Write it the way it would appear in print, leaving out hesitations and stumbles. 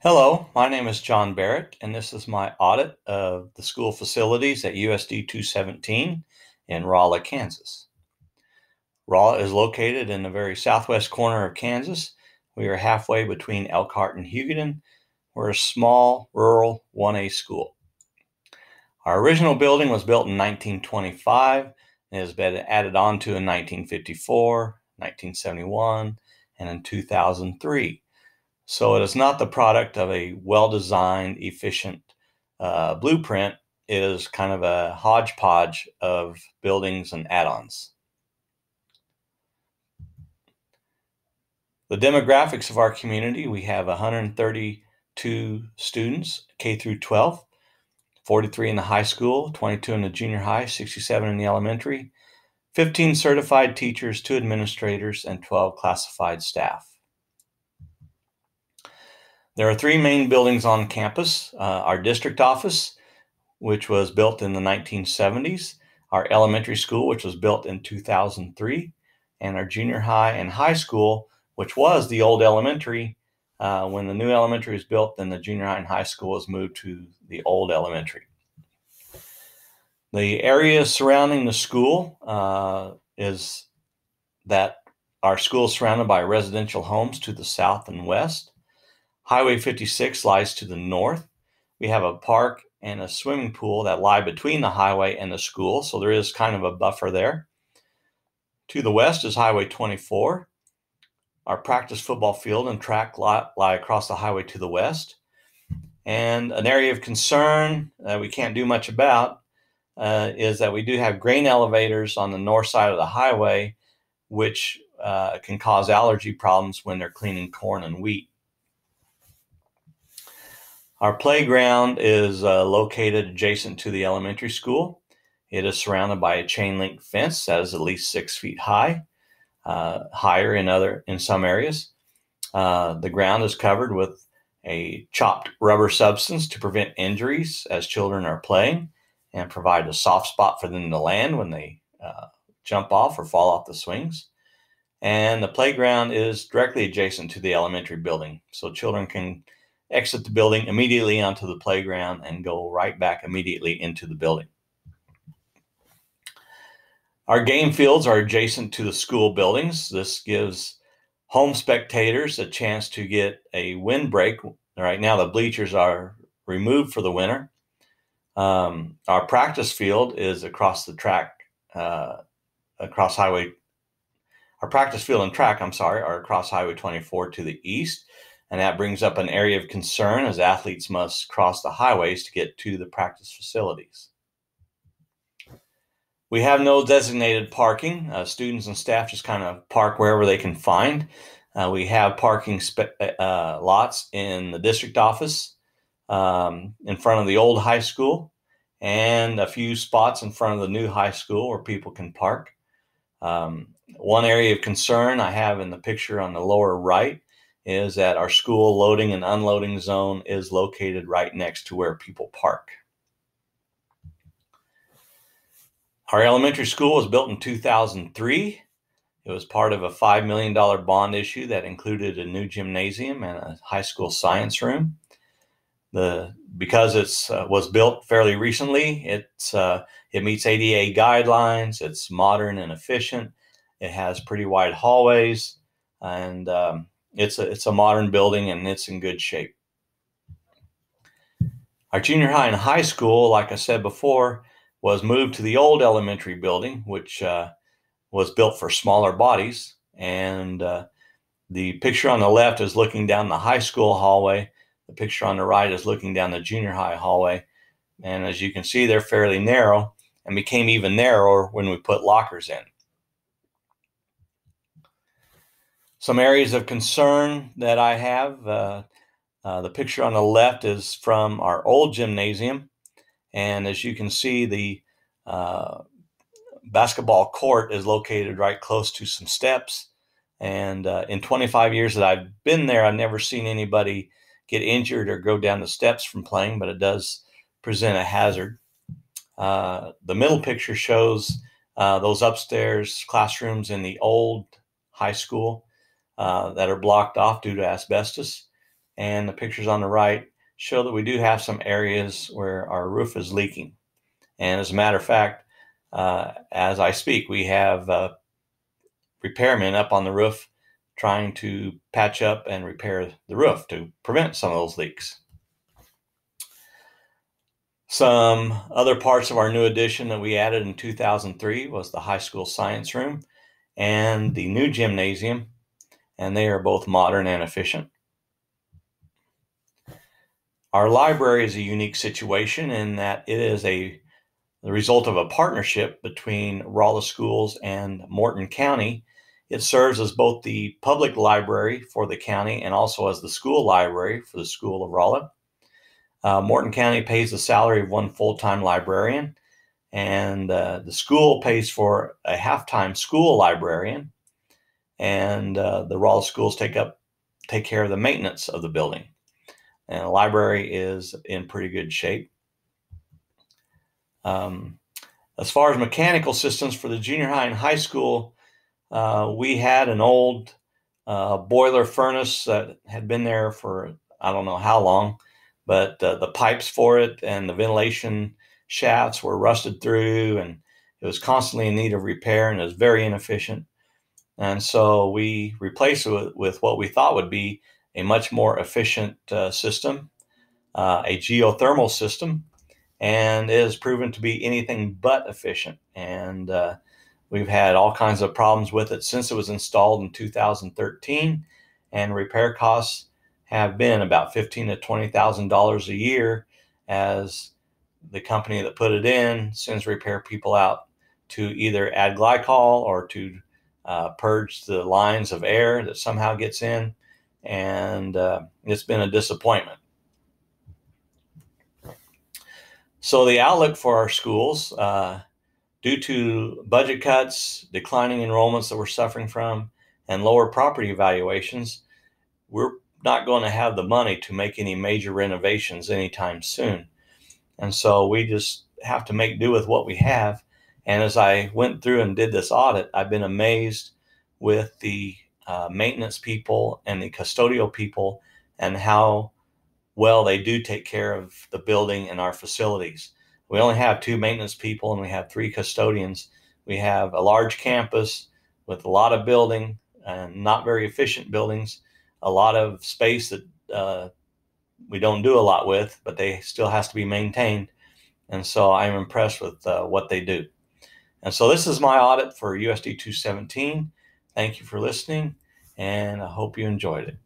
Hello, my name is John Barrett, and this is my audit of the school facilities at USD 217 in Rolla, Kansas. Rolla is located in the very southwest corner of Kansas. We are halfway between Elkhart and Hugoton. We're a small, rural 1A school. Our original building was built in 1925 and has been added on to in 1954, 1971, and in 2003. So it is not the product of a well-designed, efficient blueprint. It is kind of a hodgepodge of buildings and add-ons. The demographics of our community, we have 132 students, K through 12, 43 in the high school, 22 in the junior high, 67 in the elementary, 15 certified teachers, 2 administrators, and 12 classified staff. There are 3 main buildings on campus. Our district office, which was built in the 1970s, our elementary school, which was built in 2003, and our junior high and high school, which was the old elementary. When the new elementary was built, then the junior high and high school was moved to the old elementary. The area surrounding the school is that our school is surrounded by residential homes to the south and west. Highway 56 lies to the north. We have a park and a swimming pool that lie between the highway and the school, so there is kind of a buffer there. To the west is Highway 24. Our practice football field and track lie across the highway to the west. And an area of concern that we can't do much about is that we do have grain elevators on the north side of the highway, which can cause allergy problems when they're cleaning corn and wheat. Our playground is located adjacent to the elementary school. It is surrounded by a chain link fence that is at least 6 feet high, higher in some areas. The ground is covered with a chopped rubber substance to prevent injuries as children are playing and provide a soft spot for them to land when they jump off or fall off the swings. And the playground is directly adjacent to the elementary building, so children can exit the building immediately onto the playground and go right back immediately into the building. Our game fields are adjacent to the school buildings. This gives home spectators a chance to get a windbreak. Right now, the bleachers are removed for the winter. Our practice field is across the track, across highway. Our practice field and track, are across Highway 24 to the east. And that brings up an area of concern as athletes must cross the highways to get to the practice facilities. We have no designated parking. Students and staff just kind of park wherever they can find. We have parking lots in the district office, in front of the old high school, and a few spots in front of the new high school where people can park. One area of concern I have in the picture on the lower right is that our school loading and unloading zone is located right next to where people park. Our elementary school was built in 2003. It was part of a $5 million bond issue that included a new gymnasium and a high school science room. Because it was built fairly recently, it meets ADA guidelines. It's modern and efficient. It has pretty wide hallways, and it's a modern building, and it's in good shape. Our junior high and high school, like I said before, was moved to the old elementary building, which was built for smaller bodies. And the picture on the left is looking down the high school hallway. The picture on the right is looking down the junior high hallway. And as you can see, they're fairly narrow and became even narrower when we put lockers in. Some areas of concern that I have, the picture on the left is from our old gymnasium. And as you can see, the basketball court is located right close to some steps. And in 25 years that I've been there, I've never seen anybody get injured or go down the steps from playing, but it does present a hazard. The middle picture shows those upstairs classrooms in the old high school that are blocked off due to asbestos. and the pictures on the right show that we do have some areas where our roof is leaking. And as a matter of fact, as I speak, we have repairmen up on the roof trying to patch up and repair the roof to prevent some of those leaks. Some other parts of our new addition that we added in 2003 was the high school science room and the new gymnasium, and they are both modern and efficient. Our library is a unique situation in that it is the result of a partnership between Rolla Schools and Morton County. It serves as both the public library for the county and also as the school library for the School of Rolla. Morton County pays the salary of one full-time librarian, and the school pays for a half-time school librarian, and the Rolla Schools take care of the maintenance of the building. And the library is in pretty good shape. As far as mechanical systems for the junior high and high school, we had an old boiler furnace that had been there for I don't know how long, but the pipes for it and the ventilation shafts were rusted through, and it was constantly in need of repair, and it was very inefficient. And so we replaced it with what we thought would be a much more efficient system, a geothermal system, and it has proven to be anything but efficient. And we've had all kinds of problems with it since it was installed in 2013, and repair costs have been about $15,000 to $20,000 a year, as the company that put it in sends repair people out to either add glycol or to purge the lines of air that somehow gets in, and it's been a disappointment. So the outlook for our schools, due to budget cuts, declining enrollments that we're suffering from, and lower property valuations, we're not going to have the money to make any major renovations anytime soon. And so we just have to make do with what we have. And as I went through and did this audit, I've been amazed with the maintenance people and the custodial people and how well they do take care of the building and our facilities. We only have 2 maintenance people and we have 3 custodians. We have a large campus with a lot of building and not very efficient buildings, a lot of space that we don't do a lot with, but they still has to be maintained. And so I'm impressed with what they do. And so this is my audit for USD 217. Thank you for listening, and I hope you enjoyed it.